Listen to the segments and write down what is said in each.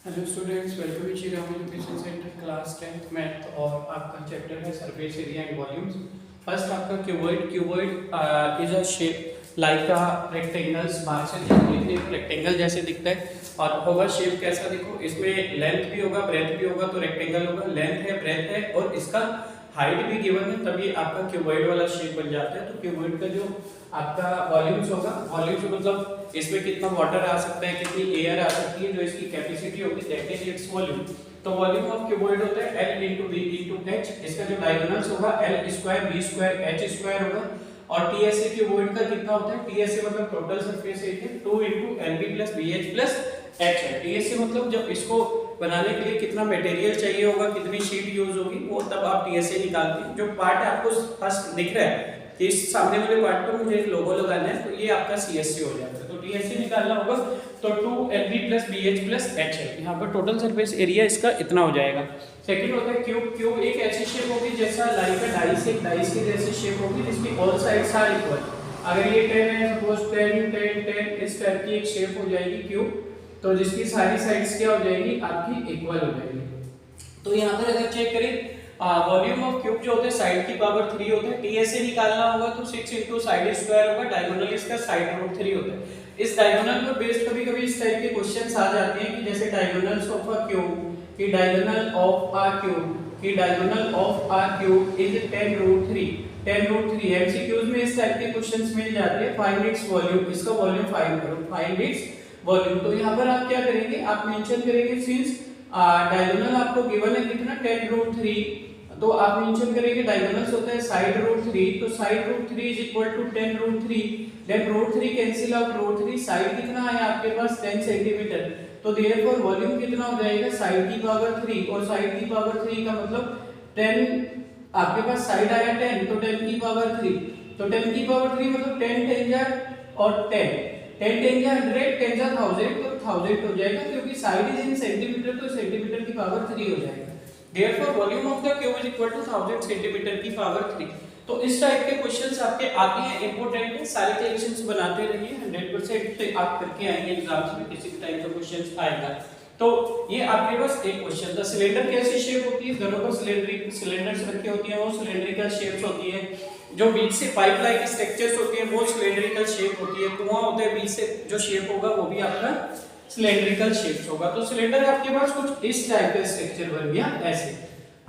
Hello students, welcome to Shriram education centre class 10th math और आपका chapter है surface area and volumes. First आपका cuboid is a shape like a rectangles. बाहर से देखिए rectangle जैसे दिखता है और होगा शेप कैसा, देखो इसमें लेंथ भी होगा ब्रेथ भी होगा, तो रेक्टेंगल होगा, लेंथ है ब्रेथ है और इसका हाइट भी गिवन है, तभी आपका क्यूबॉइड वाला शेप बन जाता है। तो क्यूबॉइड का जो आपका वॉल्यूम्स होगा, वॉल्यूम्स मतलब इसमें कितना वाटर आ सकता है, कितनी एयर आ सकती है, जो इसकी कैपेसिटी होगी दैट इज इट्स वॉल्यूम। तो वॉल्यूम ऑफ क्यूबॉइड होता है L into V into H। इसका जो डायगोनल्स होगा L square V square H square होगा। और TSA क्यूबॉइड का कितना होता है, TSA मतलब total surface area 2 into LB plus BH plus H है। TSA मतलब जब इसको बनाने के लिए कितना मटेरियल चाहिए होगा, कितनी शीट यूज होगी, वो तब आप TSA निकालते हैं। जो पार्ट आपको फर्स्ट दिख रहा है कि इस सामने वाले पार्ट पर मुझे एक लोगो लगाना है, तो ये आपका CSA हो जाता है। तो TSA निकालना होगा तो 2LB plus BH plus H है। यहाँ पर टोटल सरफेस एरिया इसका इतना हो जाएगा। सेकंड होता है क्यूब। क्यूब एक ऐसी शेप होगी जैसा लाइक डाइस, एक डाइस की जैसी शेप होगी जिसकी ऑल साइड्स आर इक्वल। अगर ये 10 है, सपोज 10 10 10 इस टाइप की एक शेप हो जाएगी क्यूब, तो जिसकी सारी साइड्स क्या हो जाएगी, आपकी इक्वल हो जाएगी। तो यहाँ पर अगर चेक करें वॉल्यूम ऑफ क्यूब जो होते हैं साइड की पावर 3 होते हैं। TSA निकालना होगा तो 6 into साइड स्क्वायर होगा, डायगोनल इसका साइड रूट 3 होता है। इस डायगोनल पर बेस्ड कभी-कभी इस टाइप के क्वेश्चंस आ जाते हैं कि जैसे डायगोनल्स ऑफ अ क्यूब की डायगोनल ऑफ अ क्यूब की diagonal of a cube is 10 root 3 10 root 3। MCQs में इस टाइप के क्वेश्चंस मिल जाते हैं। फाइंड इट्स वॉल्यूम, इसका वॉल्यूम फाइंड करो, फाइंड इट्स वॉल्यूम। तो यहाँ पर आप क्या करेंगे, आप मेंशन करेंगे सिंस डायगोनल आपको गिवन है कितना 10 रूट 3, तो आप मेंशन करेंगे डायगोनल्स होता है साइड रूट 3, तो side root 3 is equal to 10 root 3। Then root 3 cancel out, root 3 side कितना है आपके पास 10 सेंटीमीटर, तो देयरफॉर वॉल्यूम कितना हो जाएगा साइड की पावर 3, और साइड की पावर 3 का मतलब 10, आपके पास साइड आया 10 तो 10 की पावर 3, तो 10 की पावर 3 मतलब 10 10 जा और 10 10 10 जा 100 10 जा 1000, तो 1000 हो जाएगा क्योंकि साइड इज इन सेंटीमीटर, तो सेंटीमीटर की पावर 3 हो जाएगा। Therefore volume of the cube is equal to 1000 centimetre की पावर 3। तो इस टाइप के क्वेश्चंस आपके आते हैं, इंपॉर्टेंट है, सारे क्वेश्चंस बनाते रहिए, 100% आप करके आएंगे एग्जाम्स में, किसी भी टाइप का क्वेश्चंस आएगा। तो ये आपके पास एक क्वेश्चन था। सिलेंडर कैसी शेप होती है, दोनों पर सिलेंडर्स रखी होती हैं, वो सिलेंड्रिकल शेप्स होती है। जो बीच से पाइप लाइक स्ट्रक्चर्स होती हैं वो सिलेंड्रिकल शेप होती है। कुआं होता है, बीच से जो शेप होगा वो भी आपका सिलेंड्रिकल शेप्स होगा। तो सिलेंडर आपके पास कुछ इस टाइप का स्ट्रक्चर बन गया ऐसे।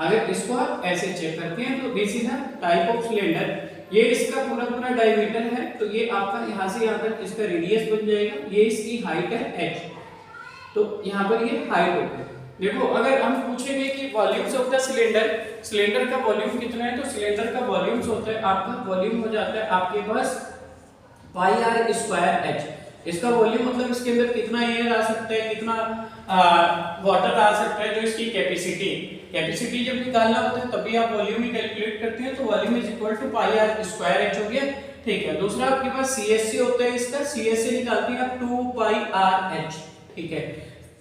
अगर इसको आप ऐसे चेक करते हैं तो this is the type of cylinder. ये इसका पूरा पूरा डायमीटर है, तो ये आपका यहां से यहां तक इसका रेडियस बन जाएगा। ये इसकी हाइट है h, तो यहां पर ये हाइट होगी। देखो अगर हम पूछेंगे कि volumes of the cylinder, cylinder का वॉल्यूम कितना है, तो सिलेंडर का वॉल्यूम्स होता है, आपका वॉल्यूम हो जाता है आपके पास पाई r स्क्वायर h। इसका वॉल्यूम मतलब इसके अंदर कितना एयर आ सकता है, कितना वाटर आ सकता है, जो इसकी कैपेसिटी जब निकालना होता है तभी आप वॉल्यूम ही कैलकुलेट करते हैं। तो volume is equal to pi r square h हो गया, ठीक है। दूसरा आपके पास CSA होता है, इसका CSA निकालते हैं आप 2 पाई r h, ठीक है।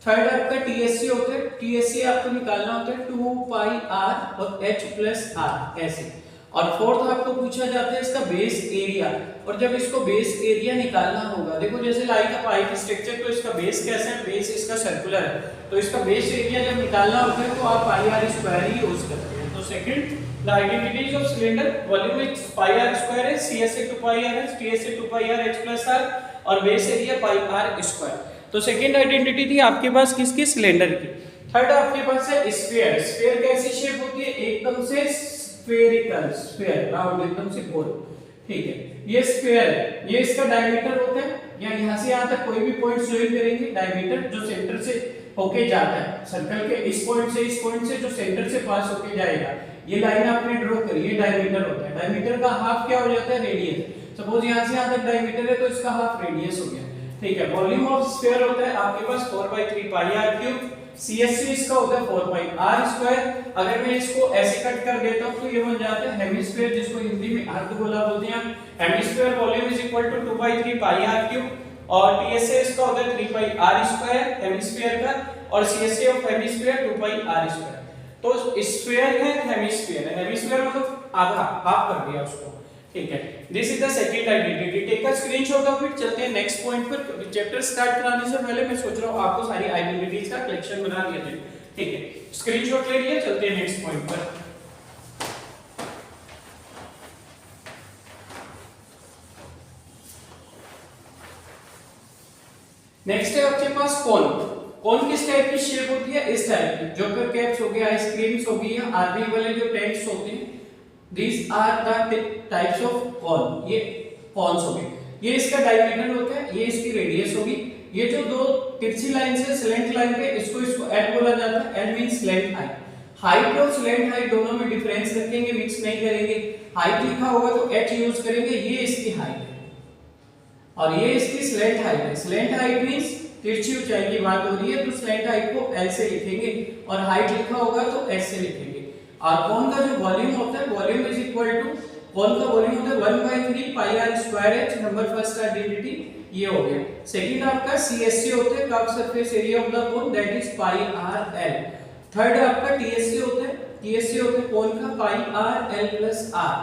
थर्ड आपका TSA होता है, TSA आपको निकालना होता है 2 पाई r और h प्लस r ऐसे। और फोर्थ आपको पूछा जाता है इसका बेस एरिया, और जब इसको बेस एरिया निकालना होगा, देखो जैसे लाइक अ पाइप स्ट्रक्चर, तो इसका बेस कैसा है, बेस इसका सर्कुलर है, तो इसका बेस एरिया जब निकालना होता है तो आप पाई r स्क्वायर ही यूज करते हैं। तो second the identities of cylinder, volume is pi r square है, CSA 2 pi r h, TSA 2 pi r h plus r, और बेस एरिया पाई r स्क्वायर। तो सेकंड आइडेंटिटी थी आपके पास किसकी, सिलेंडर की। थर्ड आपके पास है स्फीयर। स्फीयर कैसी शेप होती है, एकदम से स्फेरिकल, स्फीयर राउंड एकदम से गोल, ठीक है। ये स्फीयर है, ये इसका डायमीटर होता है, या यहां से यहां तक कोई भी पॉइंट ज्वाइन करेंगे, डायमीटर जो सेंटर से होके जाता है, सर्कल के इस पॉइंट से जो सेंटर से पास होके जाएगा, ये लाइन आपने ड्रॉ करी, ये डायमीटर होता है। डायमीटर का हाफ क्या हो जाता है, रेडियस। सपोज यहां से यहां तक डायमीटर है तो इसका हाफ रेडियस हो गया, ठीक है। वॉल्यूम ऑफ स्फीयर होता है आपके पास 4/3 पाई r क्यूब। CSA इसका होता है 4 पाई r स्क्वायर। अगर मैं इसको ऐसे कट कर देता हूं तो ये बन जाता है हेमिस्फीयर, जिसको हिंदी में अर्धगोला बोलते हैं। Hemisphere volume is equal to 2/3 pi r cube, और TSA इसका होता है 3 पाई r स्क्वायर हेमिस्फीयर का, और CSA of hemisphere 2 pi r square. तो स्फीयर है, हेमिस्फीयर है, हेमिस्फीयर मतलब आधा, हाफ कर दिया उसको, ठीक है, this is the second identity. Take a screenshot of it. चलते हैं नेक्स्ट पॉइंट पर। चैप्टर स्टार्ट कराने से पहले मैं सोच रहा हूं आपको सारी आइडेंटिटीज का कलेक्शन बना दिया जाए। ठीक है, स्क्रीनशॉट ले लिया, चलते हैं नेक्स्ट पॉइंट पर। नेक्स्ट है आपके पास कौन। कौन किस टाइप की शेप होती है? इस टाइप की। जोकर कैप्स हो गया, आइसक्रीम्स हो गई, आर्मी वाले जो टैंक्स होते हैं, These are the types of cone। ये कॉन्स हो गए। ये इसका डायमीटर होता है, ये इसकी रेडियस होगी। ये जो दो तिरछी लाइन से स्लैंट लाइन पे इसको एल बोला जाता है। L means slant height. Height और स्लैंट हाइट दोनों में डिफरेंस रखेंगे, मिक्स नहीं करेंगे। हाइट लिखा होगा तो एच यूज करेंगे। ये इसकी हाइट है और ये इसकी स्लैंट हाइट है। स्लैंट हाइट मींस तिरछी ऊंचाई की बात हो रही है, तो स्लैंट हाइट को एल से लिखेंगे और हाइट लिखा होगा तो एच से लिखेंगे। और कौन का जो वॉल्यूम होता है, वॉल्यूम इज इक्वल टू, कौन का वॉल्यूम होता है 1/3 pi are square h. Number first identity ये हो गया। सेकंड आपका सीएससी होता है, curve surface area of the cone, that is pi r l. Third आपका टीएससी होता है, टीएससी होता है कोन का pi r l plus r.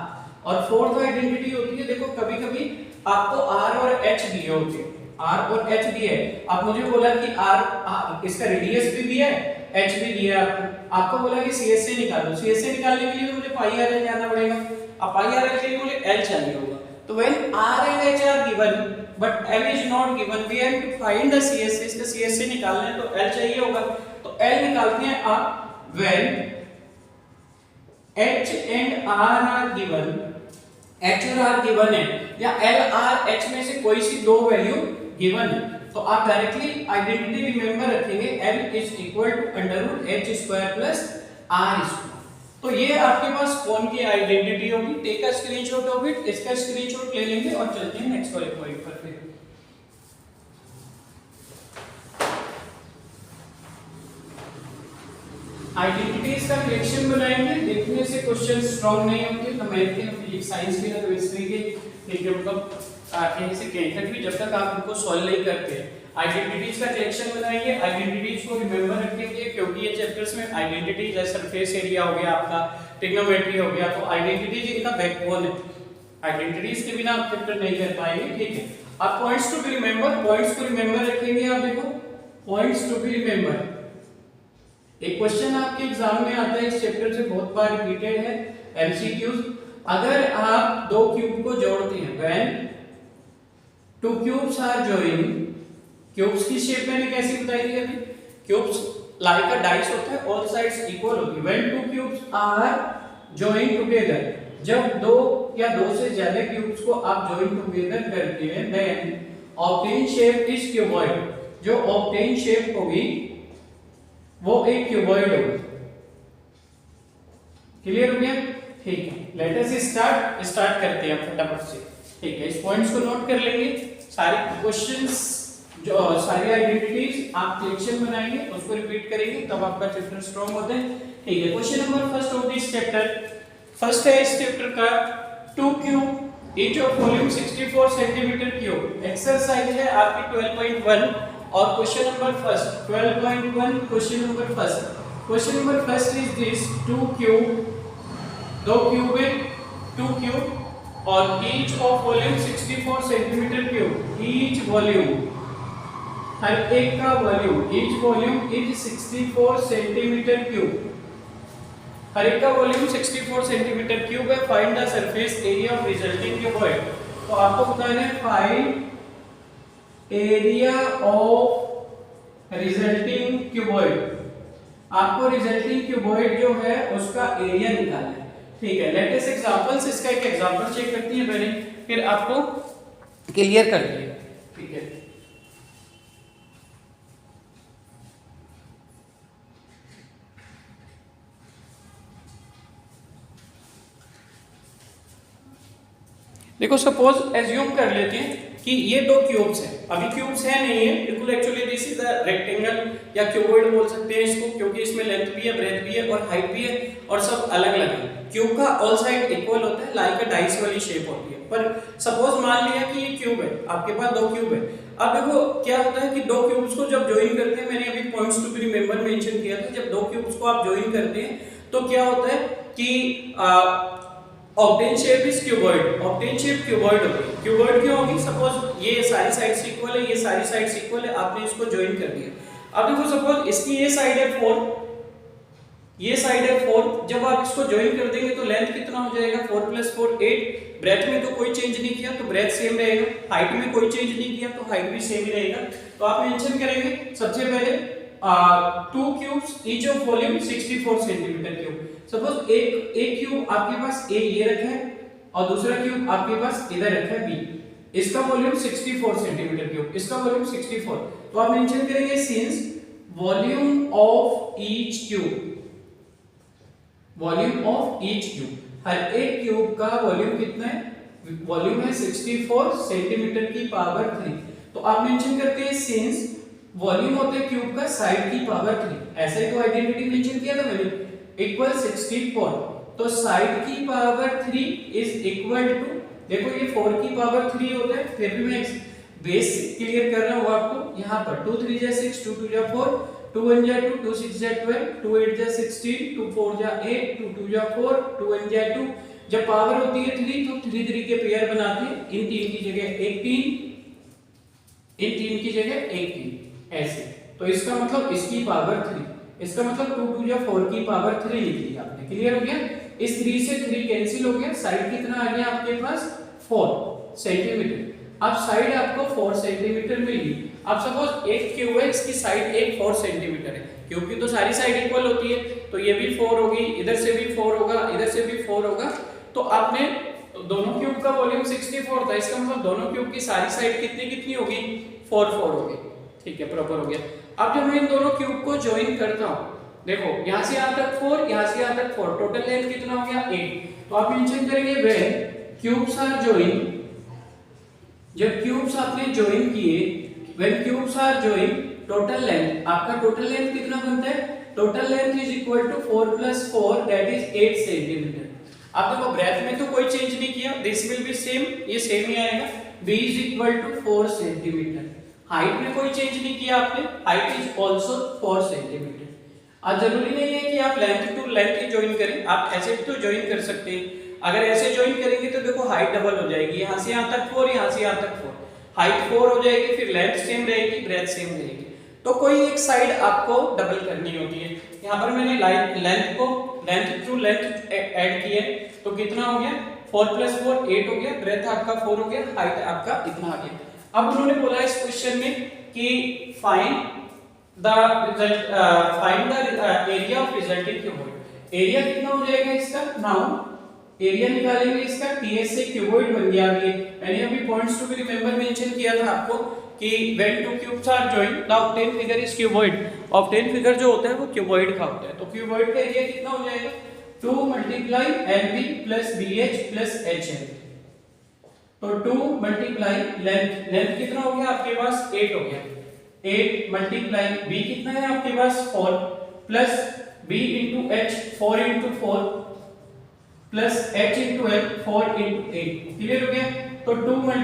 और फोर्थ आइडेंटिटी होती है, देखो कभी कभी आपको आर और एच दिए होते हैं, आर और एच दिए है। आप मुझे बोला कि आर इसका रेडियस भी दिया है, एच भी दिया है आपको बोला कि सीएससी निकालो। सीएससी निकालने के लिए तो मुझे पाई आर एल जाना पड़ेगा। अब पाई आर एल के लिए मुझे एल चाहिए होगा। तो when R and H are given but L is not given, we have to find the CSC. इसका सीएससी निकालना है तो एल चाहिए होगा, तो एल निकालते हैं आप। When H and R are given, H और आर गिवन है या एल आर एच में से कोई सी दो वैल्यू गिवन है, तो आप डायरेक्टली आइडेंटिटी रिमेंबर रखेंगे, L is equal to under root H square plus R square. तो ये आपके पास कौन की आइडेंटिटी होगी। Take a screenshot of it. इसका स्क्रीनशॉट ले लेंगे और चलते हैं नेक्स्ट वाले पॉइंट पर। फिर आइडेंटिटीज का कलेक्शन बनाएंगे। देखने से क्वेश्चन स्ट्रांग नहीं होते, ना मैथ के, ना फिजिक्स साइंस के, ना केमिस्ट्री के। ठीक है, मतलब कहीं से कहीं तक भी जब तक आप उनको सॉल्व नहीं करते। आइडेंटिटीज का कलेक्शन बनाएंगे, आइडेंटिटीज को रिमेंबर रखेंगे, क्योंकि ये चैप्टर्स में आइडेंटिटीज है, सरफेस एरिया हो गया आपका, ट्रिग्नोमेट्री हो गया, तो आइडेंटिटीज इनका बैकबोन है। आइडेंटिटीज के बिना आप चैप्टर नहीं कर पाएंगे। ठीक है, अब points to be remember, points को रिमेंबर रखेंगे। आप देखो पॉइंट्स टू बी रिमेंबर, एक क्वेश्चन आपके एग्जाम में आता है, इस चैप्टर से बहुत बार रिपीटेड है, एमसीक्यूज। अगर आप दो क्यूब को जोड़ते हैं, when two cubes are joining, cubes की शेप मैंने कैसी बताई थी अभी, क्यूब्स लाइक अ डाइस होता है, ऑल साइड्स इक्वल होती है। When two cubes are joined together, जब दो या दो से ज्यादा क्यूब्स को आप जॉइन टुगेदर करते हैं, then obtain shape is cuboid. जो ऑब्टेन शेप होगी वो एक क्यूबॉइड होगी। क्लियर हो गया? ठीक है, लेट अस स्टार्ट करते हैं फटाफट से। ठीक है, इस पॉइंट्स को नोट कर लेंगे। सारे क्वेश्चंस जो सारी आइडेंटिटीज आप कलेक्शन बनाएंगे, उसको रिपीट करेंगे, तब आपका चैप्टर स्ट्रांग होता है। ठीक है, question number first of this chapter, first है इस चैप्टर का 2 cube each of volume 64 centimetre cube. Exercise है आपकी 12.1 और question number first 12.1। Question number first is this 2 cube, दो क्यूब है, 2 क्यूब और each of volume 64 centimetre cube. Each volume, हर एक का volume, each volume is 64 centimetre cube. हर एक का वॉल्यूम 64 सेंटीमीटर क्यूब है। Find the surface area of resulting cuboid. तो आपको बताना है find area of resulting cuboid. आपको रिजल्टिंग क्यूबॉइड जो है उसका एरिया निकालना है। ठीक है, लेटेस्ट एग्जांपल्स, इसका एक एग्जांपल चेक करते हैं पहले, फिर आपको क्लियर कर दिया। ठीक है, देखो सपोज एज्यूम कर लेते हैं कि ये दो क्यूब्स हैं। अभी क्यूब्स है नहीं है बिल्कुल, actually this is the rectangle या क्यूबॉइड बोल सकते हैं इसको, क्योंकि इसमें लेंथ भी है, ब्रेथ भी है और हाइट भी है और सब अलग अलग है। क्यूब का ऑल साइड इक्वल होता है, लाइक अ डाइस वाली शेप होती है। पर सपोज मान लिया कि ये क्यूब है, आपके पास दो क्यूब है। अब देखो क्या होता है कि दो क्यूब्स को जब ज्वाइन करते हैं, मैंने अभी points to be remember mention किया था, जब दो क्यूब्स को आप ज्वाइन करते हैं तो क्या होता है कि obtain shape is cuboid, obtain shape cuboid होगी। क्यूबॉइड क्यों होगी? सपोज ये सारी साइड्स इक्वल है, ये सारी साइड्स इक्वल है, आपने इसको ज्वाइन कर दिया। अब देखो सपोज इसकी ये साइड है 4, ये साइड है 4, जब आप इसको ज्वाइन कर देंगे तो लेंथ कितना हो जाएगा? 4 + 4 8। ब्रेथ में तो कोई चेंज नहीं किया तो ब्रेथ सेम रहेगा, हाइट में कोई चेंज नहीं किया तो हाइट भी सेम ही रहेगा। तो आप मेंशन करेंगे सबसे पहले 2 cubes each of volume 64 centimetre cube. Suppose एक क्यूब आपके पास ए ये रखा है और दूसरा क्यूब आपके पास इधर रखा है बी, इसका वॉल्यूम 64 सेंटीमीटर क्यूब, इसका वॉल्यूम 64। तो आप मेंशन करेंगे since volume of each cube, volume of each cube, हर एक क्यूब का वॉल्यूम कितना है? वॉल्यूम है 64 सेंटीमीटर की पावर 3। तो आप मेंशन करते हैं सिंस वॉल्यूम होता है क्यूब का साइड की पावर 3, ऐसा ही तो आइडेंटिटी मेंशन किया था मैंने, इक्वल 64। तो साइड की पावर 3 इज इक्वल टू, देखो ये 4 की पावर 3 होता है, फिर भी मैं बेस क्लियर कर रहा हूं आपको यहां पर। 2 3 जा 6, 2 2 जा 4, 2 1 जा 2, 2 6 जा 12, 2 8 जा 16, 2 4 जा 8, 2 2 जा 4, 2 1 जा 2। जब पावर होती है 3 तो 3 3 के पेयर बनाते हैं, इन 3 की जगह एक 3, इन 3 की जगह एक 3, ऐसे। तो इसका मतलब इसकी पावर 3, इसका मतलब 2 2 जा 4 की पावर 3 लिख लिया आपने। क्लियर हो गया? इस 3 से 3 कैंसिल हो गया, साइड कितना आ गया आपके पास? 4 सेंटीमीटर। अब साइड आपको 4 सेंटीमीटर मिली। अब सपोज एक क्यूब है, इसकी साइड एक 4 सेंटीमीटर है, क्योंकि तो सारी साइड इक्वल होती है, तो ये भी 4 होगी, इधर से भी 4 होगा, इधर से भी 4 होगा। तो आपने दोनों क्यूब का वॉल्यूम 64 था, इसका मतलब दोनों क्यूब की सारी साइड कितनी कितनी होगी? 4 4 होगी। ठीक है, प्रॉपर हो गया। अब जब मैं इन दोनों क्यूब को ज्वाइन करता हूं, देखो यहां से यहां तक 4, यहां से यहां तक 4, टोटल लेंथ कितना हो गया? 8। तो आप मेंशन करेंगे व्हेन क्यूब्स आर ज्वाइन, जब क्यूब्स आपने ज्वाइन किए, when cubes are join total length, आपका टोटल लेंथ कितना बनता है? Total length is equal to 4 + 4 that is 8 centimetre. आप देखो ब्रेथ में तो कोई चेंज नहीं किया, दिस विल बी सेम, ये सेम ही आएगा, b is equal to 4 centimetre. Height में कोई चेंज नहीं किया आपने, हाइट इज आल्सो 4 सेंटीमीटर। अब जरूरी नहीं है कि आप लेंथ टू लेंथ ही ज्वाइन करें, आप ऐसे भी तो ज्वाइन कर सकते हैं। अगर ऐसे ज्वाइन करेंगे तो देखो हाइट डबल हो जाएगी, यहां से यहां तक 4, यहां से यहां तक 4, हाइट 4 हो जाएगी, फिर लेंथ सेम रहेगी, ब्रेथ सेम रहेगी। तो कोई एक साइड आपको डबल करनी होती है। यहां पर मैंने लेंथ को लेंथ टू लेंथ ऐड किया, तो कितना हो गया? 4 + 4 8 हो गया, ब्रेथ आपका 4 हो गया, हाइट आपका इतना आ गया। अब उन्होंने बोला इस क्वेश्चन में कि find the result, find the area of resulting cuboid. Area कितना हो जाएगा इसका? नाउ एरिया निकालेंगे इसका, टीएस से क्यूबॉइड बन गया। अभी मैंने अभी points to be remember mention किया था आपको कि when two cubes are joined the obtain figure is cuboid. Obtain figure जो होता है वो क्यूबॉइड का होता है। तो क्यूबॉइड का एरिया कितना हो जाएगा? 2 × LB + BH + HL। तो 2 × लेंथ, लेंथ कितना हो गया आपके पास? 8 हो गया, 8 × b कितना है आपके पास? 4 plus b × h 4 × 4 plus h × l 4 × 8। Clear हो गया? तो 2 ×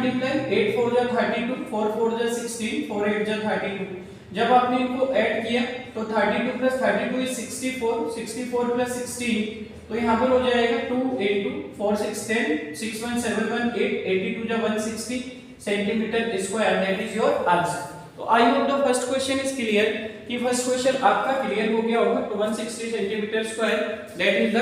8 4 जा 32, 4 4 जा 16, 4 8 जा 32। जब आपने इनको ऐड किया तो 32 + 32 इज 64, 64 + 16, तो यहाँ पर हो जाएगा 2 × 4 6 10, 6 1 7 1 8, 82 जा 160 centimetre square, that is your answer. तो I hope the first question is clear, कि फर्स्ट क्वेश्चन आपका क्लियर हो गया होगा। तो 160 centimetre square that is the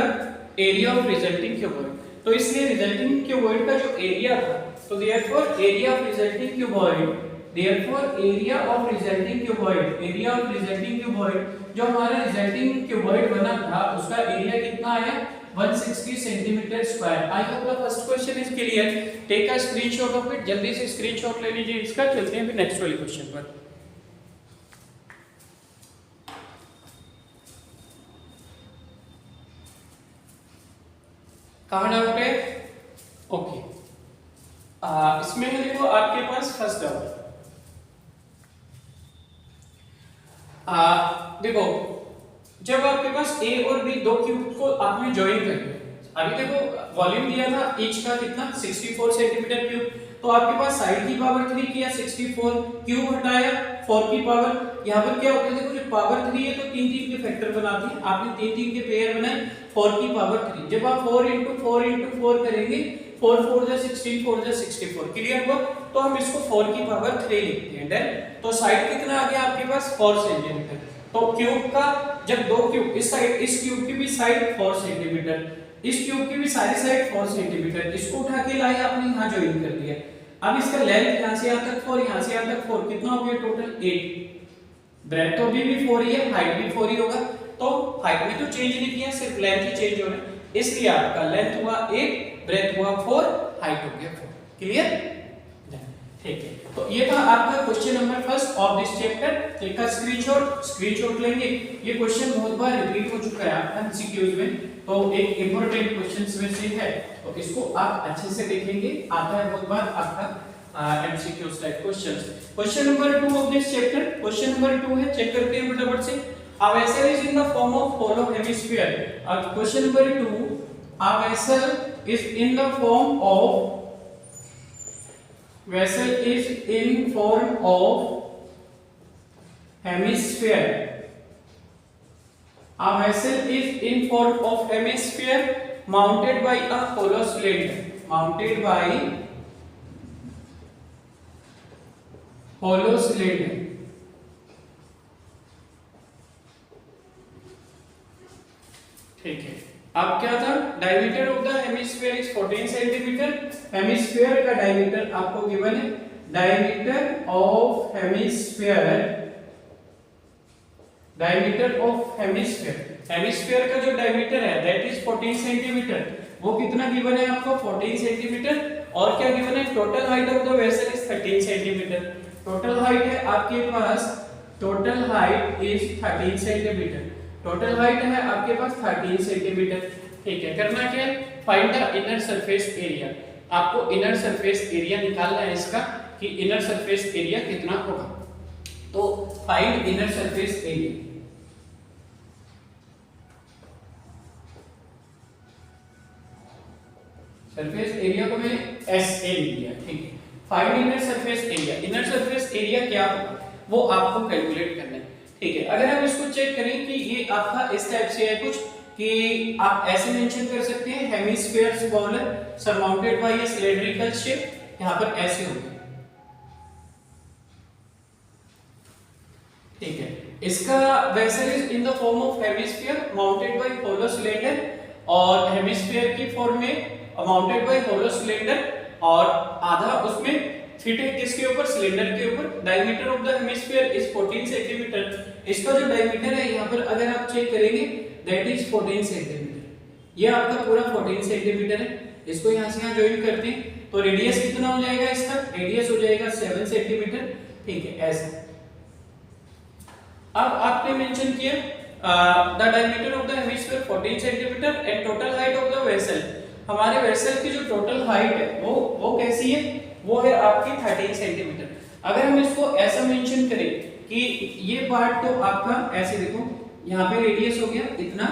area of resulting cuboid. तो इसलिए रिजल्टिंग क्यूबॉइड का जो एरिया था, तो therefore area of resulting cuboid, therefore area of resulting cuboid, area of resulting cuboid, जो हमारा रिजल्टिंग क्यूबॉइड बना था उसका एरिया कितना आया? 160 centimetre square. I hope the first question is clear. Take a screenshot of it, जल्दी से screenshot ले लीजिए इसका। चलते हैं फिर नेक्स्ट वाले क्वेश्चन पर। कहाँ डाउट है? ओके, इसमें है देखो आपके पास फर्स्ट डाउट, देखो जब आपके पास a और b दो क्यूब को आपने ज्वाइन कर दिया, अभी देखो वॉल्यूम दिया था ईच का कितना? 64 सेंटीमीटर क्यूब। तो आपके पास साइड की पावर 3 किया, 64 क्यूब हटाया 4 की पावर, यहाँ पर क्या होता है देखो, जो पावर 3 है तो 3 के फैक्टर बनाती है, आपने 3 के पेयर बनाए, 4 की पावर 3, जब आप 4 into 4 into 4 करेंगे, 4 4 जा 16, 4 जा 64, क्लियर हुआ। तो हम इसको 4 की पावर 3 लिखते हैं। देन तो साइड कितना आ गया आपके पास 4 सेंटीमीटर। तो क्यूब का जब दो क्यूब इस साइड, इस क्यूब की भी साइड 4 सेंटीमीटर, इस क्यूब की भी सारी साइड 4 सेंटीमीटर, इसको उठा के लाए आपने यहाँ ज्वाइन कर दिया। अब इसका लेंथ यहाँ से यहाँ तक 4, यहाँ से यहाँ तक 4, कितना हो गया टोटल 8, ब्रेथ तो भी 4 ही है, हाइट भी 4 ही होगा, तो हाइट में तो चेंज नहीं किया, सिर्फ लेंथ ही चेंज हो रहा है, इसलिए आपका लेंथ हुआ 8, ब्रेथ हुआ 4, हाइट हो गया 4, क्लियर। ठीक है, तो ये था आपका question number first of this chapter. एक का स्क्रीनशॉट लेंगे, ये क्वेश्चन बहुत बार रिपीट हो चुका है आपका एमसीक्यूज में, तो एक इंपॉर्टेंट क्वेश्चंस में से है, तो इसको आप अच्छे से देखेंगे, आता है बहुत बार आपका MCQs type questions. Question number 2 of this chapter, question number 2 है, चेक करते हैं फटाफट से। A vessel is in the form of hollow hemisphere. Question number 2, a vessel is in the form of, vessel is in form of hemisphere. A vessel is in form of hemisphere mounted by a hollow cylinder. Mounted by hollow cylinder. ठीक है, अब क्या था, diameter of the hemisphere is 14 centimetre. Hemisphere का diameter आपको given है, diameter of hemisphere, diameter of hemisphere, hemisphere का जो डायमीटर है दैट इज 14 सेंटीमीटर, वो कितना गिवन है आपको 14 सेंटीमीटर, और क्या गिवन है, total height of the vessel is 13 centimetre. Total height है आपके पास, total height is 13 centimetre, total height है आपके पास 13 सेंटीमीटर। ठीक है, करना क्या है, find the inner surface area, आपको इनर सरफेस एरिया निकालना है इसका, कि इनर सरफेस एरिया कितना होगा। तो find inner surface area, surface area को मैं एस ए लिख दिया। ठीक है, find inner surface area, inner surface area क्या होगा वो आपको कैलकुलेट करना है। ठीक है, अगर हम इसको चेक करें कि ये आपका इस टाइप से है कुछ, कि आप ऐसे मेंशन कर सकते हैं, hemispheres ball surmounted by a cylindrical shape, यहां पर ऐसे होगा। ठीक है, इसका vessel is in the form of hemisphere mounted by hollow cylinder, और हेमिस्फीयर की फॉर्म में माउंटेड बाय होलो सिलेंडर, और आधा उसमें फिट है किसके ऊपर, सिलेंडर के ऊपर। Diameter of the hemisphere is 14 centimetre, इसका जो डायमीटर है यहाँ पर अगर आप चेक करेंगे दैट इज 14 सेंटीमीटर, ये आपका पूरा 14 सेंटीमीटर है। इसको यहाँ से यहाँ ज्वाइन करते हैं तो रेडियस कितना हो जाएगा, इसका रेडियस हो जाएगा 7 सेंटीमीटर। ठीक है, ऐसा। अब आपने मेंशन किया the diameter of the hemisphere 14 centimetre and total height of the vessel, हमारे वेसल की जो टोटल हाइट है वो कैसी है, वो है आपकी 13 सेंटीमीटर। अगर हम इसको ऐसा मेंशन करें कि ये पार्ट तो आपका ऐसे देखो, यहाँ पे रेडियस हो गया इतना,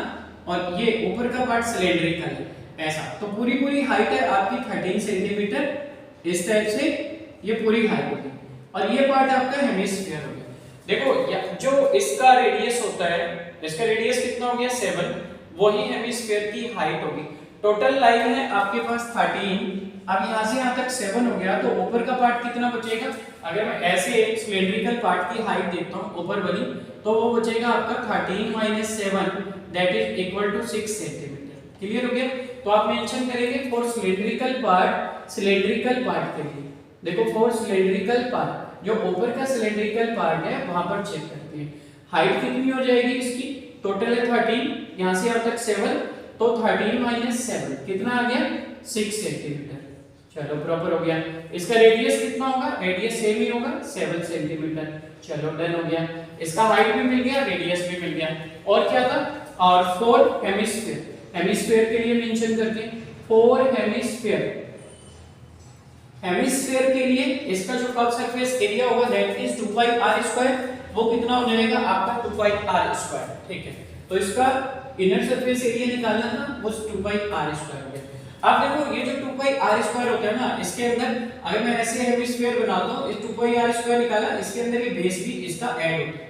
और ये ऊपर का पार्ट सिलेंड्रिकल है ऐसा, तो पूरी हाइट है आपकी 13 सेंटीमीटर, इस टाइप से ये पूरी हाइट होगी, और ये पार्ट आपका हेमिस्फीयर हो गया। देखो जो इसका रेडियस होता है, इसका रेडियस कितना हो गया 7, वही हेमिस्फीयर की हाइट होगी। टोटल लाइन है आपके पास 13, अब यहाँ से यहाँ तक 7 हो गया, तो ऊपर का पार्ट कितना बचेगा, अगर मैं ऐसे सिलेंड्रिकल पार्ट की हाइट देखता हूँ ऊपर वाली, तो वो बचेगा आपका 13 - 7 that is equal to 6 centimetre. Clear हो गया। तो आप मेंशन करेंगे for cylindrical part, cylindrical part के लिए देखो, फॉर सिलेंड्रिकल पार्ट, जो ऊपर का सिलेंड्रिकल पार्ट है वहां पर चेक करते हैं हाइट कितनी हो जाएगी इसकी, टोटल है 13, यहाँ से यहाँ तक 7, तो 13 - 7 कितना आ गया 6 सेंटीमीटर। चलो प्रॉपर हो गया। इसका रेडियस कितना होगा, रेडियस सेम ही होगा 7 सेंटीमीटर। चलो डन हो गया, इसका हाइट भी मिल गया, रेडियस भी मिल गया। और क्या था, और 4 हेमिस्फीयर, हेमिस्फीयर के लिए मेंशन करते हैं 4 हेमिस्फीयर, हेमिस्फीयर के लिए इसका जो कर्व सरफेस एरिया होगा that is 2 pi r square, वो कितना हो जाएगा आपका 2 पाई r स्क्वायर। ठीक है, तो इसका इनर सरफेस एरिया निकालना था, वो 2 पाई r स्क्वायर हो गया। अब देखो ये जो 2 पाई r स्क्वायर होता है ना, इसके अंदर अगर मैं ऐसे हेमिस्फीयर बनाता हूं, इस 2 पाई r स्क्वायर निकाला, इसके अंदर ये बेस भी इसका ऐड होता है।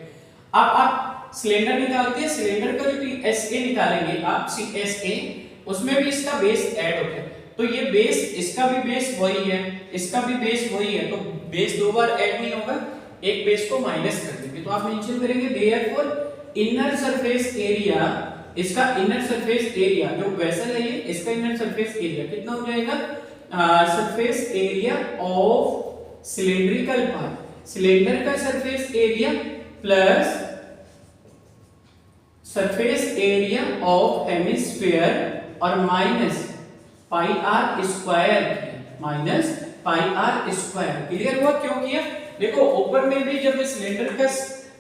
अब आप सिलेंडर निकालते हैं, सिलेंडर का जो SA निकालेंगे आप, CSA, उसमें भी इसका बेस ऐड होता है। तो ये बेस, इसका भी बेस वही है, इसका भी बेस वही है, तो बेस दो बार ऐड नहीं होगा, एक बेस को माइनस कर देंगे। तो आप मेंशन करेंगे देयरफॉर इनर सरफेस एरिया, इसका इनर सरफेस एरिया जो वेसल है ये, इसका इनर सरफेस एरिया कितना हो जाएगा, surface area of cylindrical part, cylinder का surface area plus surface area of hemisphere और minus pi are square, minus pi are square. Clear हुआ क्यों किया? देखो ऊपर में भी जब मैं सिलेंडर का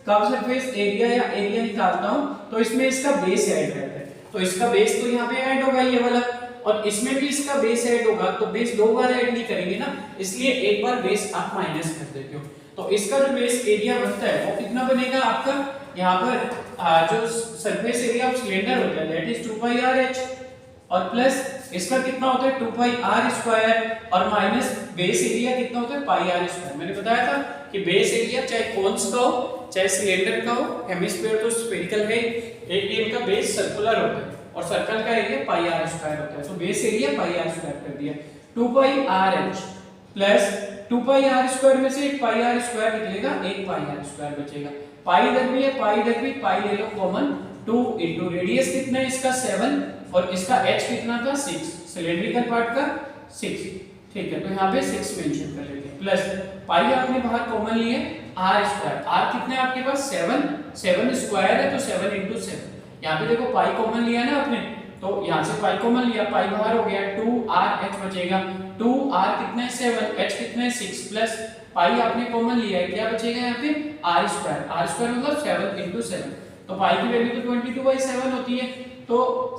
सरफेस एरिया या एरिया निकालता हूं तो इसमें इसका बेस ऐड रहता है, तो इसका बेस तो यहाँ पे ऐड होगा ये वाला, और इसमें भी इसका बेस ऐड होगा, तो बेस दो बार ऐड नहीं करेंगे ना, इसलिए एक बार बेस आप माइनस कर देते हो। तो इसका जो बेस एरिया बनता है वो कितना बनेगा आपका, यहाँ पर जो सरफेस एरिया ऑफ सिलेंडर होता है that is 2 pi R H, और प्लस इसका कितना होता है 2 पाई आर स्क्वायर, और माइनस बेस एरिया कितना होता है पाई आर स्क्वायर। मैंने बताया था कि बेस एरिया चाहे कोन्स का हो चाहे सिलेंडर का हो, हेमिस्फीयर तो स्फेरिकल है, एक इनका बेस सर्कुलर होता है और सर्कल का एरिया पाई आर स्क्वायर होता है, तो base area pi are square कर दिया। 2 pi R H plus 2 pi are square में से एक पाई आर स्क्वायर निकलेगा, एक पाई आर स्क्वायर बचेगा, पाई इधर भी है, पाई इधर भी, पाई ले लो कॉमन, 2 इनटू रेडियस कितना है इसका 7 और इसका h कितना था 6, सिलेंड्रिकल पार्ट का 6, ठीक है, तो यहाँ पे 6 मेंशन कर लेते हैं, प्लस पाई आपने बाहर कॉमन लिए आर स्क्वायर, आर कितने आपके पास 7, 7 स्क्वायर है तो 7 इनटू 7, यहाँ पे देखो पाई कॉमन लिया ना आपने, तो यहाँ से पाई कॉमन लिया, पाई बाहर हो गया, 2rh बचेगा, 2r कितना है 7, h कितना है 6, प्लस पाई आपने कॉमन लिया है, क्या बचेगा यहाँ पे r स्क्वायर मतलब 7 इनटू 7, तो पाई की वैल्यू तो 22/7 होती है, तो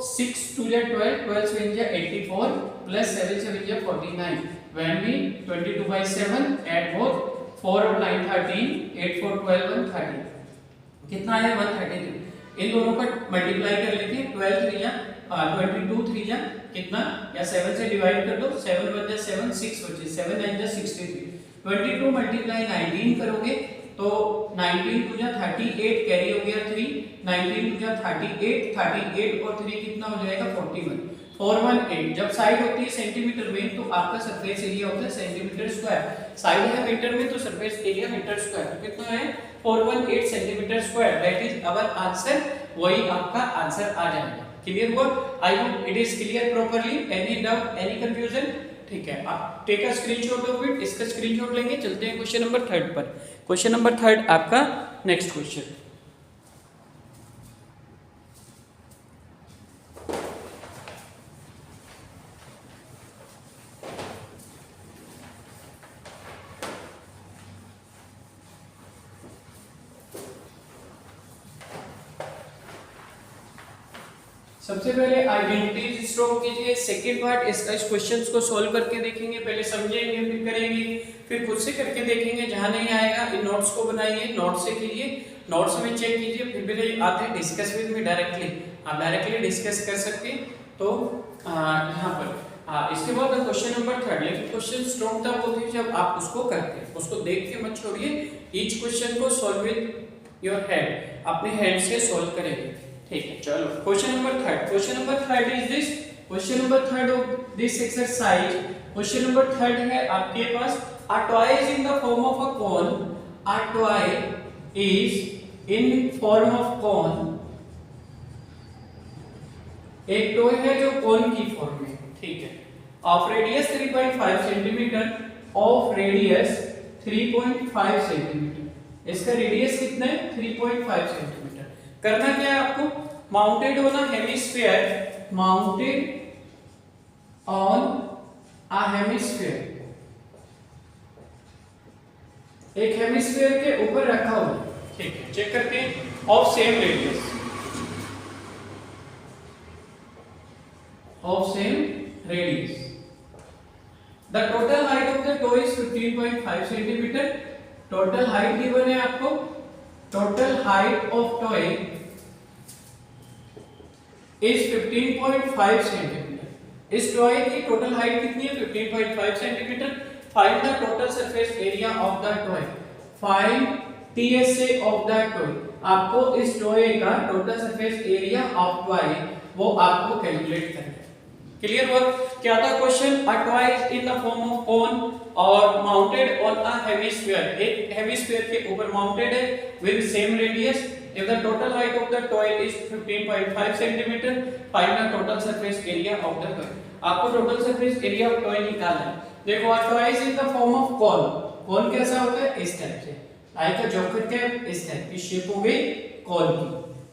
6 2 जा 12, 12 7 जा 84 प्लस 7 7 जा 49, when we 22/7 add both 4 और 9 13, 8 4 12 1 30, कितना है 133, इन दोनों का मल्टीप्लाई कर लेते हैं, 12 3 जा 22 3 जा कितना, या 7 से डिवाइड कर दो, 7 1 जा 7 6 बचे, 7 9 जा 63, 22 मल्टीप्लाई 19 करोगे तो 19 2 जा 38, कैरी हो गया 3, 19 2 जा 38, 38 और 3 कितना हो जाएगा 41, 418, जब साइड होती है सेंटीमीटर में तो आपका सरफेस एरिया होता है सेंटीमीटर स्क्वायर, साइड है मीटर में तो सरफेस एरिया मीटर स्क्वायर, तो कितना है 418 centimetre square, that is our answer, वही आपका आंसर आ जाएगा। क्लियर हुआ? I hope it is clear properly, any doubt any confusion? ठीक है, आप take a screenshot of it, इसका स्क्रीनशॉट लेंगे, चलते हैं क्वेश्चन नंबर 3 पर। क्वेश्चन नंबर 3 आपका नेक्स्ट क्वेश्चन, सबसे पहले आइडेंटिटीज स्ट्रोक कीजिए, सेकंड पार्ट इसका, इस क्वेश्चंस को सॉल्व करके देखेंगे, पहले समझेंगे फिर करेंगे, फिर खुद से करके देखेंगे, जहां नहीं आएगा इन नोट्स को बनाइए, नोट्स से कीजिए, नोट्स में चेक कीजिए, फिर आते हैं डिस्कस विद मी डायरेक्टली, आप डायरेक्टली डिस्कस कर सकते हैं। तो यहाँ पर इसके बाद क्वेश्चन नंबर 3, लेकिन क्वेश्चन स्ट्रोक तब होती है जब आप उसको करते हैं, उसको देख के मत छोड़िए, ईच क्वेश्चन को सॉल्व विद योर हेड, अपने हेड से सॉल्व करेंगे, ठीक है। चलो question number 3, question number 3 is this, question number 3 of this exercise, question number 3 है आपके पास, a toy is in the form of a cone, a toy is in form of cone, एक toy है जो कोन की फॉर्म में, ठीक है, of radius 3.5 centimetre, of radius 3.5 centimetre, इसका रेडियस कितना है 3.5 सेंटीमीटर, करना क्या है आपको, माउंटेड होना hemisphere, mounted on a hemisphere, एक हेमिस्फीयर के ऊपर रखा हुआ, ठीक है, चेक करते हैं, of same radius, of same radius, the total height of the toy is 15.5 centimetre, total height given है आपको, total height of toy is 15.5 centimetre, इस टॉय की टोटल हाइट कितनी है 15.5 centimetre. Find the total surface area of the toy. Find TSA of the toy. आपको इस toy का total surface area of toy वो आपको कैलकुलेट करना है। क्लियर हुआ? क्या था question? A toy in the form of cone और माउंटेड ऑन अ हेमिस्फीयर। एक हेमिस्फीयर के ऊपर माउंटेड है with same radius. If the total height of the toy is 15.5 centimeter, find the total surface area of the toy. आपको total surface area of toy निकालना है। देखो a toy is in the form of cone. cone कैसा होता है? इस type से, like a joker cap, इस टाइप की शेप हो गई cone की,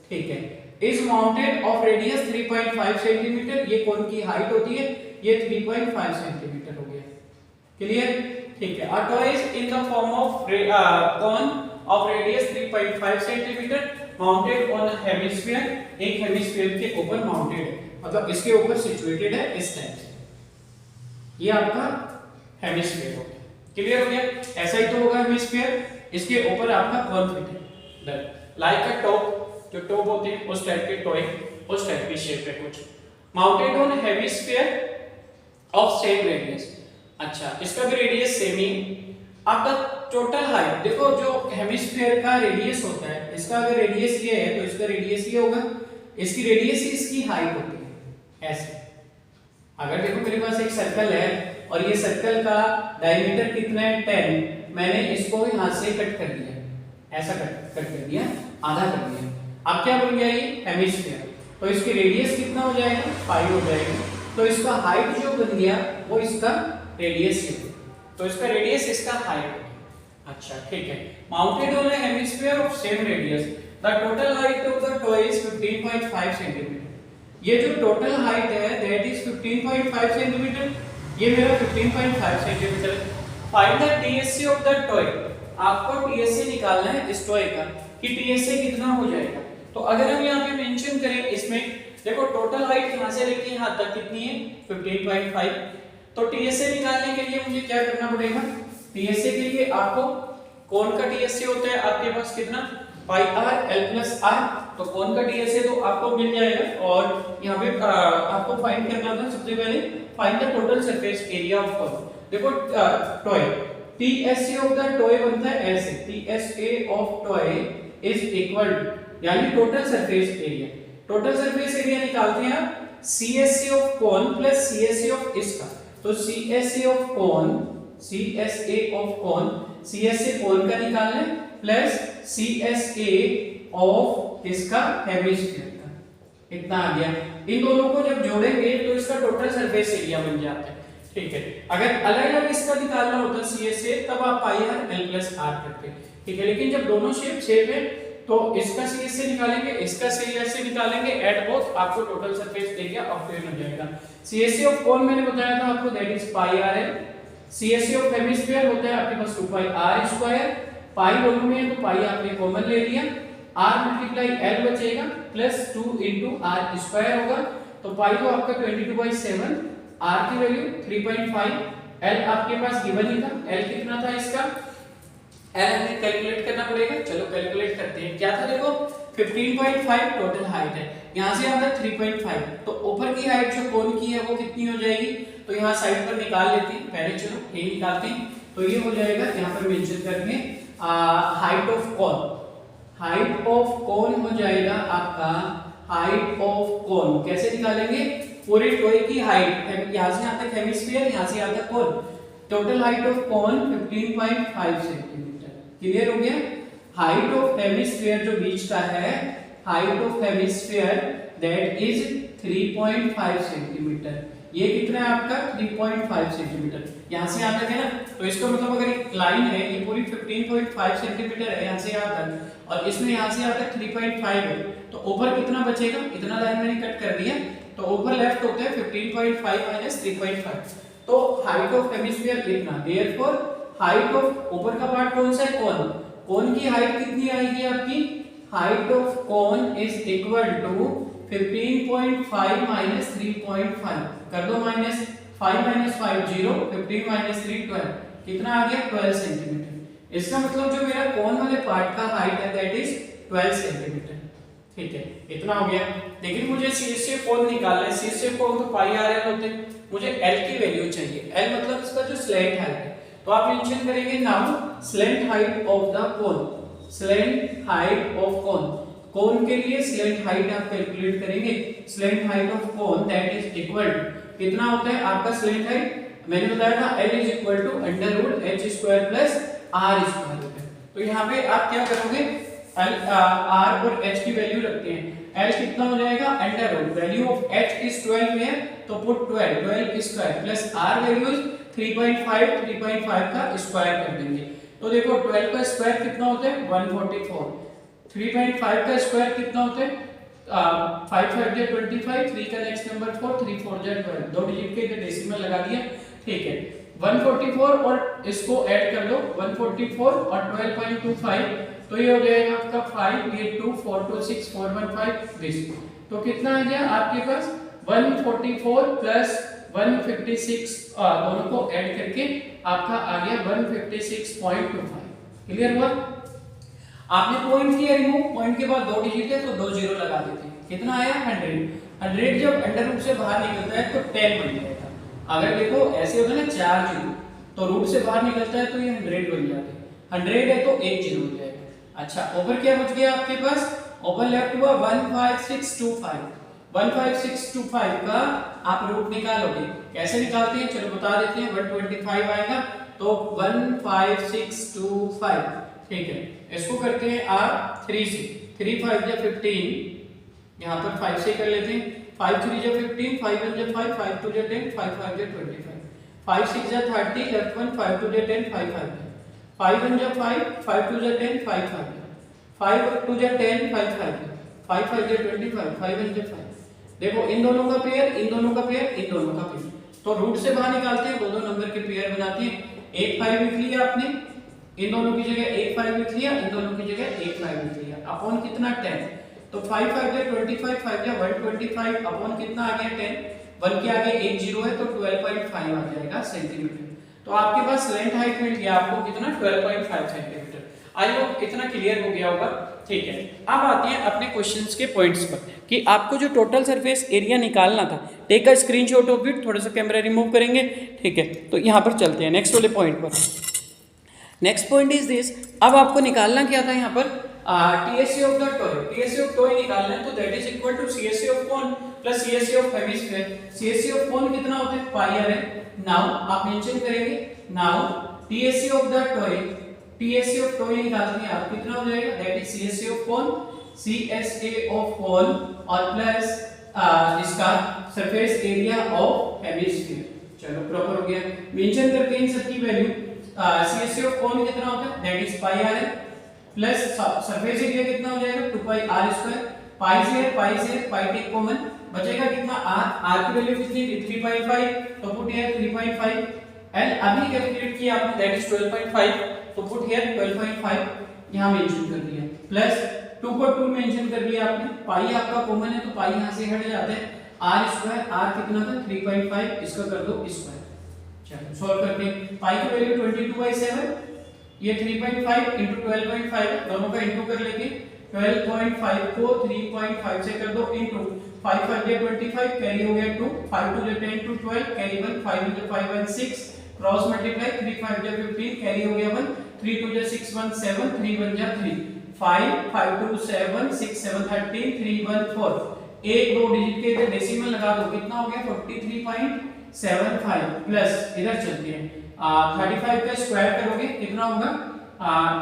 ठीक है। is mounted of radius 3.5 centimeter, ये cone की height होती है, ये 3.5 centimeter हो गया। क्लियर? ठीक है। a toy is in the form of cone of radius 3.5 centimeter mounted on a hemisphere, एक हेमिस्फीयर के ऊपर माउंटेड है, मतलब इसके ऊपर सिचुएटेड है इस टाइप से। ये आपका हेमिस्फीयर हो गया। क्लियर हो गया? ऐसा ही तो होगा हेमिस्फीयर, इसके ऊपर आपका कॉन फिट है, लाइक अ टॉप, जो टॉप होते हैं उस टाइप के टॉय, उस टाइप की शेप है कुछ। Mounted on hemisphere of same radius. अच्छा, इसका भी रेडियस सेम ही। अब टोटल हाइट देखो, जो हेमिस्फीयर का रेडियस होता है, इसका अगर रेडियस ये है तो इसका रेडियस ये होगा, इसकी रेडियस ही इसकी हाइट होती है ऐसे। अगर देखो मेरे पास एक सर्कल है और ये सर्कल का डायमीटर कितना है 10, मैंने इसको यहां से कट कर दिया, ऐसा कट कर दिया, आधा कर दिया। अब क्या बन गया ये हेमिस्फीयर, तो इसकी रेडियस कितना हो जाएगा? पाई हो जाएगा। तो इसका हाइट जो बन गया वो इसका रेडियस है, तो इसका रेडियस इसका हाइट। अच्छा, ठीक है। Mounted on a hemisphere of same radius, the total height of the toy is 15.5 centimetre. ये जो टोटल हाइट है दैट इज 15.5 सेंटीमीटर, ये मेरा 15.5 सेंटीमीटर है। Find the TSA of the toy. आपको टीएसए निकालना है इस टॉय का कि टीएसए कितना हो जाएगा। तो अगर हम यहां पे मेंशन करें, इसमें देखो टोटल हाइट यहां से लेके यहां तक कितनी है 15.5, तो टीएसए निकालने के लिए मुझे क्या करना पड़ेगा? टीएसए के लिए आपको कोन का टीएसए होता है आपके पास कितना? पाई आर एल प्लस आर। तो कोन का टीएसए तो आपको मिल जाएगा, और यहाँ पे आपको फाइंड करना था सबसे पहले, find the total surface area of cone. देखो toy, TSA of the toy बनता है ऐसे, TSA of toy is equal, यानी total surface area. Total surface area निकालते हैं आप CSA of cone plus CSA of इसका। तो CSA of cone, CSA of cone, CSA cone का निकालना है प्लस सीएसए ऑफ इसका हेमिस्फीयर का, इतना आ गया। इन दोनों को जब जोड़ेंगे तो इसका टोटल सरफेस एरिया बन जाता है, ठीक है। अगर अलग अलग इसका निकालना होता सीएसए, तब आप पाई आर एल प्लस आर करते, ठीक है। लेकिन जब दोनों शेप सेम है तो इसका सीएसए निकालेंगे, इसका सीएसए निकालेंगे, एट बोथ आपको टोटल सरफेस एरिया ऑब्टेन हो जाएगा। सीएसए ऑफ कोन मैंने बताया था आपको, that is pi r L. CSA of hemisphere होता है आपके पास 2 पाई आर स्क्वायर। पाई दोनों में है तो पाई आपने कॉमन ले लिया, आर मल्टीप्लाई एल बचेगा प्लस 2 इनटू आर स्क्वायर होगा। तो पाई तो आपका 22/7, आर की वैल्यू 3.5, एल आपके पास गिवन ही था, एल कितना था इसका, एल हमें कैलकुलेट करना पड़ेगा। चलो कैलकुलेट करते हैं। क्या था देखो 15.5 टोटल हाइट है, यहां से आता 3.5, तो ऊपर की हाइट जो कोन की है वो कितनी हो जाएगी? तो यहाँ साइड पर निकाल लेते हैं पहले, चलो ये निकालते हैं। तो ये हो जाएगा यहाँ पर मेंशन करके height of cone, height of कोन हो जाएगा आपका, हाइट ऑफ कोन कैसे निकालेंगे? पूरे टॉय की हाइट, यहाँ से यहाँ तक हेमिस्फीयर, यहाँ से यहाँ तक cone, total height of cone 15.5 centimetre. Clear हो गया? हाइट ऑफ हेमिस्फीयर जो बीच का है, height of hemisphere that is 3.5 centimetre. ये कितना है आपका 3.5 सेंटीमीटर। यहाँ से यहाँ तक है ना, तो इसका मतलब अगर एक लाइन है ये पूरी 15.5 सेंटीमीटर है यहाँ से यहाँ तक, और इसमें यहाँ से यहाँ तक 3.5 है, तो ऊपर कितना बचेगा? इतना लाइन मैंने कट कर दिया, तो ऊपर लेफ्ट होता है 15.5 माइनस 3.5, तो हाइट ऑफ हेमिस्फीयर इतना। देयरफॉर हाइट ऑफ ऊपर का पार्ट कौन सा है? कोन। कोन की हाइट कितनी आएगी आपकी? Height of cone is equal to 15.5 minus 3.5, कर दो माइनस, 5 माइनस 5 0, 15 माइनस 3 12, कितना आ गया 12 सेंटीमीटर। इसका मतलब जो मेरा कोन वाले पार्ट का हाइट है दैट इज 12 सेंटीमीटर। ठीक है, इतना हो गया। लेकिन मुझे CSF कोण निकालना है, CSF कोण तो पाई आर एल होते हैं, मुझे L की वैल्यू चाहिए। L मतलब इसका जो स्लैंट हाइट है, तो आप मेंशन करेंगे now slant height of the cone, slant height of cone. Cone के लिए स्लैंट हाइट आप कैलकुलेट करेंगे, slant height of cone that is equal कितना होता है आपका स्लैंट हाइट, मैंने बताया था L is equal to under root H square plus R square होता है। तो यहाँ पे आप क्या करोगे, आर और एच की वैल्यू रखते हैं। एल कितना हो जाएगा, under root value of H is 12 है तो put 12 square plus R value is 3.5 का स्क्वायर कर देंगे। तो देखो 12 का स्क्वायर कितना होता है 144, 3.5 का स्क्वायर कितना होता है 5 5 जा 25, 3 का नेक्स्ट नंबर 4, 3 4 जा 12, दो डिजिट के इधर डेसिमल लगा दिया। ठीक है, 144 और इसको ऐड कर लो 144 और 12.25, तो ये हो जाएगा आपका 5 ये 2 4 2 6 4 1 5 दिस। तो कितना आ गया आपके पास 144 प्लस 156, दोनों को ऐड करके आपका आ गया 156.25। क्लियर हुआ? आपने पॉइंट किया रिमूव, पॉइंट के बाद दो डिजिट है तो दो जीरो लगा देते हैं। कितना आया 100। 100 जब अंडर रूट से बाहर निकलता है तो 10 बन जाएगा। अगर देखो ऐसे होता है ना 4 जीरो, तो रूट से बाहर निकलता है तो ये 100 बन जाते हैं। 100 है तो 1 जीरो हो जाएगा। अच्छा, ऊपर क्या बच गया आपके पास, ऊपर लेफ्ट हुआ 15625। 15625 का आप रूट निकालोगे, कैसे निकालते हैं चलो बता देते हैं। 125 आएगा तो 15625। ठीक है, इसको करते हैं आप 3 से, 3 5 जा 15, यहाँ पर 5 से कर लेते हैं। 5 3 जा 15, 5 1 जा 5, 5 2 जा 10, 5 5 जा 25, 5 6 जा 30, लेफ्ट 1 5 2 जा 10, 5 5 जा 5 1 जा 5, 5 2 जा 10, 5 5 जा 5 2 जा 10, 5 5 जा 5 5 जा 25, 5 1 जा 5। देखो इन दोनों का पेयर, इन दोनों का पेयर, इन दोनों का पेयर, तो रूट से बाहर निकालते हैं, दो नंबर के पेयर बनाते हैं। 1 5 लिख लिया आपने, इन दोनों की जगह 1 5 लिख लिया, इन दोनों की जगह 1 5 लिख लिया, अपॉन कितना 10, तो 5 5 जा 25, 5 जा 125, अपॉन कितना आ गया 10, 1 के आगे 1 जीरो है तो 12.5 आ जाएगा सेंटीमीटर। तो आपके पास लेंथ हाइट मिल गया आपको कितना 12.5 सेंटीमीटर। आई होप इतना क्लियर हो गया होगा। ठीक है, अब आते हैं अपने क्वेश्चंस के पॉइंट्स पर कि आपको जो टोटल सरफेस एरिया निकालना था, take a screenshot of it. थोड़ा सा कैमरा रिमूव करेंगे, ठीक है, तो यहाँ पर चलते हैं नेक्स्ट वाले पॉइंट पर। नेक्स्ट पॉइंट इज दिस, अब आपको निकालना क्या था यहाँ पर TSA of the toy, TSA of toy निकालना है तो that is equal to CSA of cone plus CSA of hemisphere. CSA of cone कितना होता है पाई आर है। नाउ आप मेंशन करेंगे, now TSA of the toy, TSA of toy निकालते हैं आप, कितना हो जाएगा that is CSA of cone, CSA of cone और प्लस इसका सरफेस एरिया ऑफ हेमिस्फीयर। चलो प्रॉपर हो गया, मेंशन करते हैं इन सबकी वैल्यू। CSA ऑफ कोन कितना होता है दैट इज पाई आर है, प्लस सरफेस एरिया कितना हो जाएगा 2 पाई आर स्क्वायर, पाई से पाई टेक कॉमन, बचेगा कितना आर की वैल्यू कितनी थी 3.5, तो पुट हियर 3.5। एल अभी कैलकुलेट किया आपने दैट इज 12.5, तो पुट हियर 12.5 यहां मेंशन कर दिया, प्लस 2 को 2 मेंशन कर दिया आपने, पाई आपका कॉमन है तो पाई यहां से हट जाता है, आर स्क्वायर आर कितना था 3.5, इसका कर दो स्क्वायर। चलो सॉल्व करते हैं, पाई की वैल्यू 22/7, ये 3.5 into 12.5 दोनों का इंटू कर लेंगे। 12.5 को 3.5 से कर दो इंटू 5 5 जा 25, कैरी हो गया 2, 5 2 जा 10 to 12, कैरी 1, 5 जा 5 1 6, क्रॉस मल्टीप्लाई 3 5 जा 15, कैरी हो गया 1, 3 2 जा 6 1 7, 3 1 जा 3, 5 5 2 7, 6 7 13, 3 1 4, एक दो डिजिट के इधर डेसिमल लगा दो, कितना हो गया 43.75 प्लस इधर चलते हैं 35 का स्क्वायर करोगे कितना होगा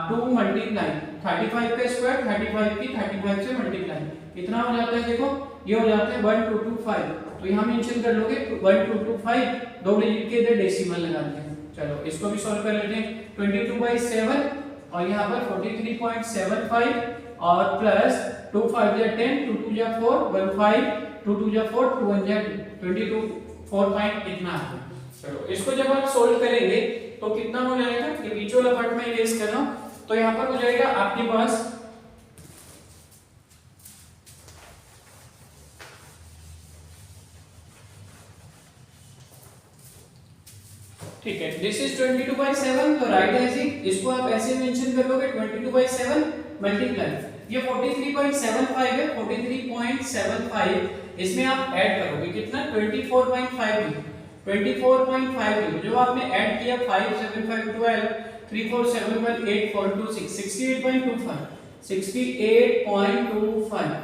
2 मल्टीप्लाई 35 का स्क्वायर 35 की 35 से मल्टीप्लाई कितना हो जाता है, देखो ये हो जाता है 1225, तो यहाँ मेंशन कर लोगे 1225, दो डिजिट के इधर डेसिमल लगा दिया। चलो इसको भी सॉल्व कर लेते हैं, 22/7 और यहाँ पर 43.75 और प्लस 2 5 जा 10, 2 2 जा 4, 1 5, 2 2 जा 4, 2 1 जा 22, 4 पॉइंट इतना है। चलो इसको जब आप सोल्व करेंगे तो कितना हो जाएगा, ये बीच वाला पार्ट में इरेज कर रहा हूं, तो यहां पर हो जाएगा आपके पास ठीक है, दिस इज 22/7, तो राइट एज इट, इसको आप ऐसे मेंशन कर लोगे 22/7 मल्टीप्लाई ये 43.75 है, 43.75 इसमें आप ऐड करोगे कितना 24.5 जो आपने ऐड किया 5 7 5 12 3 4 7 1 8 4 2 6 68.25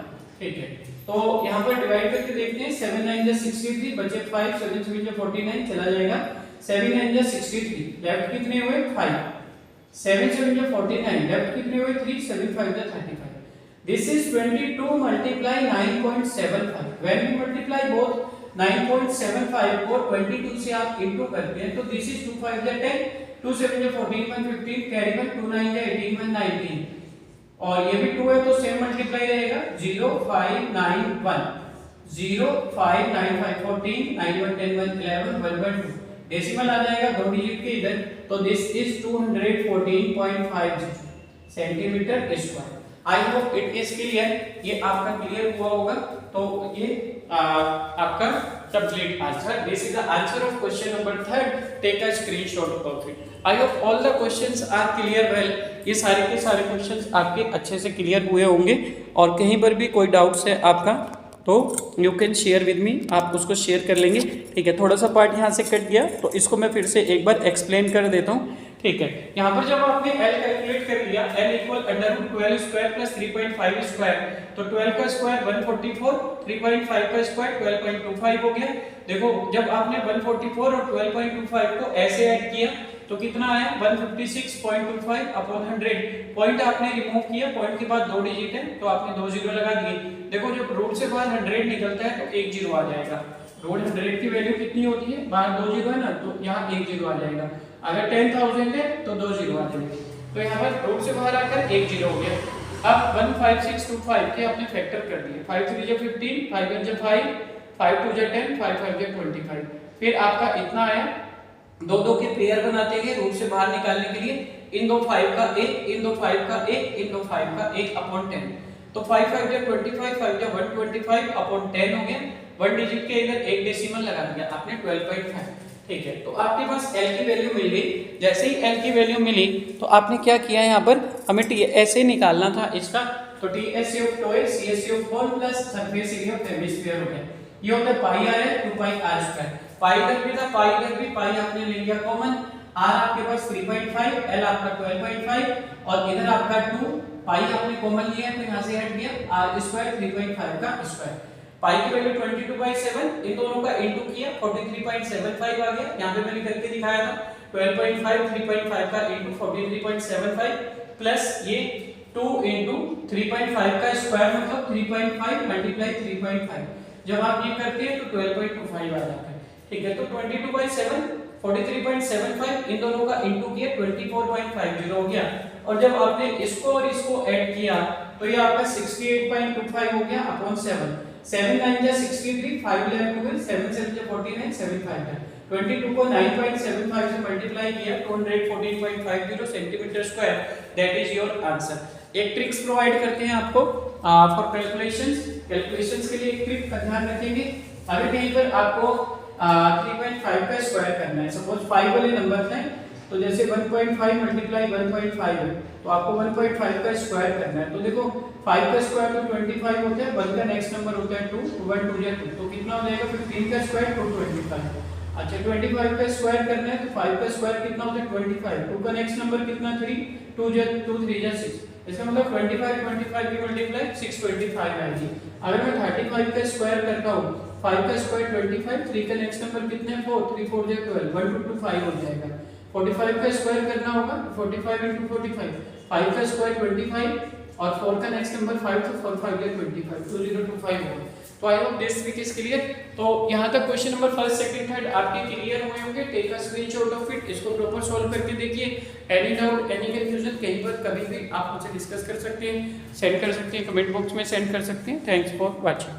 ठीक है। तो यहाँ पर डिवाइड करके देखते हैं 7 9 जा 63 बचे 5 7 7 जा 49 चला जाएगा 7 9 जा 63 लेफ्ट कितने हुए 5 7 7 जा 49 लेफ्ट कितने हुए 3 7 5 जा 35 this is 22 multiply 9.75 when we multiply both 9.75 और 22 से आप इनटू करते हैं तो दिस इज 2 5 जा 10 2 7 जा 14 1 15 कैरी 1 2 9 जा 18 1 19 और ये भी 2 है तो सेम मल्टीप्लाई रहेगा 0 5 9 1 0 5 9 5 14 9 1 10 1 11 1 1 2 डेसिमल आ जाएगा दो डिजिट के इधर तो this is 214.50 centimetre square. I hope it is clear, ये आपका क्लियर हुआ होगा। तो ये आपका complete answer. This is the answer of question number 3rd. Take a screenshot of it. I hope all the questions are clear well. ये सारे के सारे क्वेश्चंस आपके अच्छे से क्लियर हुए होंगे और कहीं पर भी कोई डाउट्स है आपका तो you can share with me, आप उसको शेयर कर लेंगे। ठीक है, थोड़ा सा पार्ट यहाँ से कट गया तो इसको मैं फिर से एक बार एक्सप्लेन कर देता हूँ। ठीक है, यहाँ पर जब आपने L कैलकुलेट कर लिया L equal √12 square plus 3.5 square तो 12 का स्क्वायर 144 3.5 का स्क्वायर 12.25 हो गया। देखो जब आपने 144 और 12.25 को ऐसे ऐड किया तो कितना आया 156.25 अपॉन 100। पॉइंट आपने रिमूव किया, पॉइंट के बाद दो डिजिट है तो आपने दो जीरो लगा दिए। देखो जब रूट से बाहर 100 निकलता है तो एक जीरो आ जाएगा। रूट 100 की वैल्यू कितनी होती है, बाहर दो जीरो है ना तो यहाँ एक जीरो आ जाएगा। अगर 10,000 है तो दो जीरो आ जाएंगे तो यहाँ पर रूट से बाहर आकर एक जीरो हो गया। अब 15625 के आपने फैक्टर कर दिए 5 3 जा 15 5 1 जा 5 5 2 जा 10 5 5 जा 25 फिर आपका इतना आया। दो दो के पेयर बनाते हैं रूट से बाहर निकालने के लिए, इन दो 5 का 1 इन दो 5 का 1 इन दो 5 का 1 अपॉन 10 तो 5 5 जा 25 5 जा 125 अपॉन 10 हो गया। वन डिजिट के इधर एक डेसिमल लगा दिया आपने 12.5। ठीक है, तो आपके पास L की वैल्यू मिल गई। जैसे ही L की वैल्यू मिली तो आपने क्या किया, यहाँ पर हमें ऐसे निकालना था इसका तो TSC of toy CSC of ball plus surface area of hemisphere हो गया। ये होता है पाई r है 2 पाई r स्क्वायर। पाई इधर भी था पाई इधर भी, पाई आपने ले लिया कॉमन, r आपके पास 3.5 L आपका 12.5 और इधर आपका 2 पाई आपने कॉमन लिया तो यहाँ से हट गया r स्क्वायर 3.5 का स्क्वायर। पाई की वैल्यू 22/7 इन दोनों का इनटू किया 43.75 आ गया। यहाँ पे मैंने करके दिखाया था 12.5 3.5 का इनटू 43.75 प्लस ये 2 इनटू 3.5 का स्क्वायर मतलब 3.5 मल्टीप्लाई 3.5 जब आप ये करते हैं तो 12.25 आ जाता है। ठीक है, तो 22/7 43.75 इन दोनों का इनटू किया 24.50 हो गया और जब आपने इसको और इसको ऐड किया तो ये आपका 68.25 हो गया अपॉन 7 7 9 जा 63 5 11 12 7 7 जा 49 7 5 जा 22 को 9.75 से मल्टीप्लाई किया 214.50 centimetre square. That is your answer. एक ट्रिक्स प्रोवाइड करते हैं आपको फॉर कैलकुलेशंस के लिए एक ट्रिक का ध्यान रखेंगे। अगर कहीं पर आपको 3.5 का स्क्वायर करना है, सपोज 5 वाले नंबर हैं तो जैसे 1.5 मल्टीप्लाई 1.5 है तो आपको 1.5 का स्क्वायर करना है। तो देखो 5 का स्क्वायर तो 25 होता है, 1 का नेक्स्ट नंबर होता है 2 1 2 जा 2 तो कितना हो जाएगा 15 का स्क्वायर 225। अच्छा 25 का स्क्वायर करना है तो 5 का स्क्वायर कितना होता है 25, 2 का नेक्स्ट नंबर कितना 3 2 जा 2 3 जा 6 इसका मतलब 25 की मल्टीप्लाई 625 आएगी। अगर मैं 35 का स्क्वायर करता हूँ 5 का स्क्वायर 25 3 का नेक्स्ट नंबर कितने 4 3 4 जा 12 1 2 5 हो जाएगा। 45 का स्क्वायर करना होगा 45 into 45 5 का स्क्वायर 25 और 4 का नेक्स्ट नंबर 5 तो 4 5 या 25 2025 होगा। तो I hope this trick is clear. तो यहाँ तक question number first second third आपके क्लियर हुए होंगे। Take a screenshot of it, इसको प्रॉपर सॉल्व करके देखिए। एनी डाउट एनी कंफ्यूजन कहीं पर कभी भी आप मुझसे डिस्कस कर सकते हैं, सेंड कर सकते हैं, कमेंट बॉक्स में सेंड कर सकते हैं। Thanks for watching.